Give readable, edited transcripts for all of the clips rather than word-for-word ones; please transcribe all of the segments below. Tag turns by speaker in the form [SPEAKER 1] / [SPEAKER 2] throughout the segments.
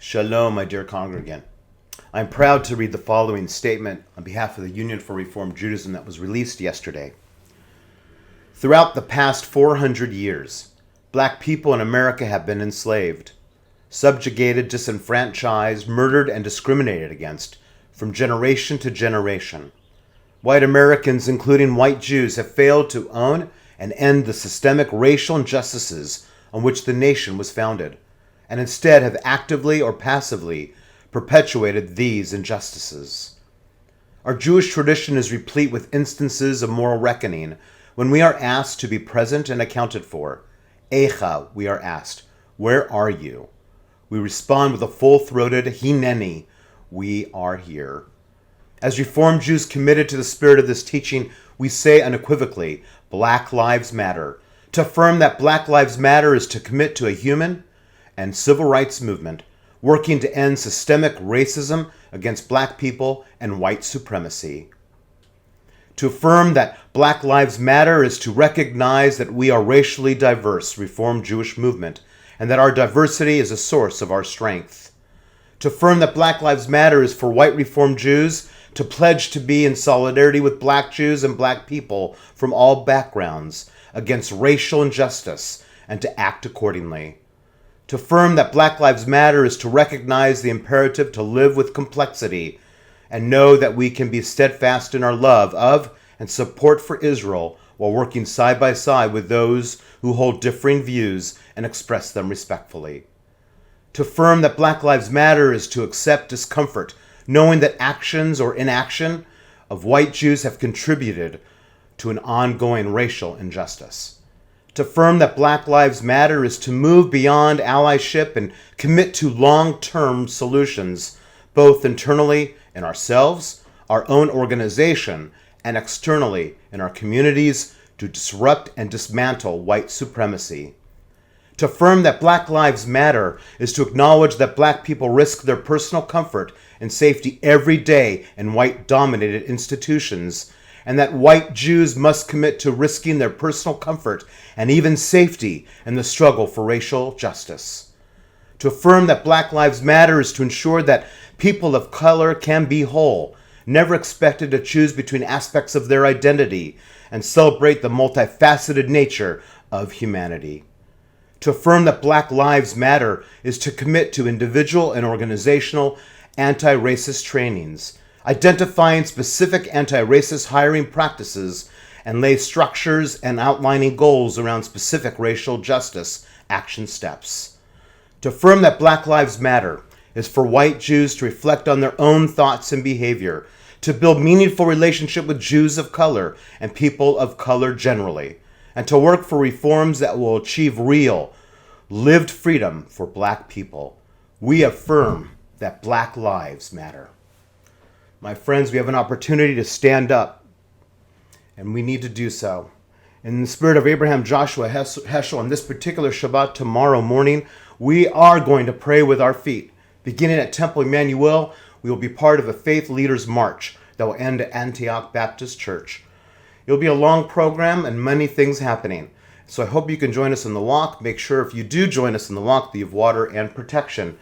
[SPEAKER 1] Shalom, my dear congregant. I'm proud to read the following statement on behalf of the Union for Reform Judaism that was released yesterday. Throughout the past 400 years, black people in America have been enslaved, subjugated, disenfranchised, murdered, and discriminated against from generation to generation. White Americans, including white Jews, have failed to own and end the systemic racial injustices on which the nation was founded, and instead have actively or passively perpetuated these injustices. Our Jewish tradition is replete with instances of moral reckoning when we are asked to be present and accounted for. Ayecha, we are asked, where are you? We respond with a full-throated Hineinu, we are here. As Reformed Jews committed to the spirit of this teaching, we say unequivocally, Black Lives Matter. To affirm that Black Lives Matter is to commit to a human and civil rights movement, working to end systemic racism against black people and white supremacy. To affirm that Black Lives Matter is to recognize that we are racially diverse Reformed Jewish movement and that our diversity is a source of our strength. To affirm that Black Lives Matter is for white Reformed Jews to pledge to be in solidarity with black Jews and black people from all backgrounds against racial injustice and to act accordingly. To affirm that Black Lives Matter is to recognize the imperative to live with complexity and know that we can be steadfast in our love of and support for Israel while working side by side with those who hold differing views and express them respectfully. To affirm that Black Lives Matter is to accept discomfort, knowing that actions or inaction of white Jews have contributed to an ongoing racial injustice. To affirm that Black Lives Matter is to move beyond allyship and commit to long-term solutions, both internally in ourselves, our own organization, and externally in our communities to disrupt and dismantle white supremacy. To affirm that Black Lives Matter is to acknowledge that black people risk their personal comfort and safety every day in white-dominated institutions, and that white Jews must commit to risking their personal comfort and even safety in the struggle for racial justice. To affirm that Black Lives Matter is to ensure that people of color can be whole, never expected to choose between aspects of their identity, and celebrate the multifaceted nature of humanity. To affirm that Black Lives Matter is to commit to individual and organizational anti-racist trainings, identifying specific anti-racist hiring practices, and lay structures and outlining goals around specific racial justice action steps. To affirm that Black Lives Matter is for white Jews to reflect on their own thoughts and behavior, to build meaningful relationship with Jews of color and people of color generally, and to work for reforms that will achieve real, lived freedom for black people. We affirm that Black Lives Matter. My friends, we have an opportunity to stand up, and we need to do so. In the spirit of Abraham, Joshua, Heschel, on this particular Shabbat tomorrow morning, we are going to pray with our feet. Beginning at Temple Emanu-El, we will be part of a faith leaders march that will end at Antioch Baptist Church. It'll be a long program and many things happening. So I hope you can join us in the walk. Make sure if you do join us in the walk that you have water and protection.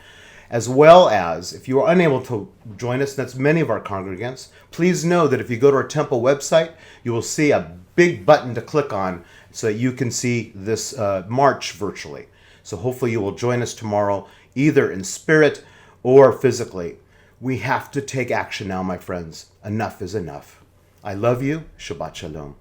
[SPEAKER 1] As well as, if you are unable to join us, that's many of our congregants, please know that if you go to our temple website, you will see a big button to click on so that you can see this march virtually. So hopefully you will join us tomorrow, either in spirit or physically. We have to take action now, my friends. Enough is enough. I love you. Shabbat Shalom.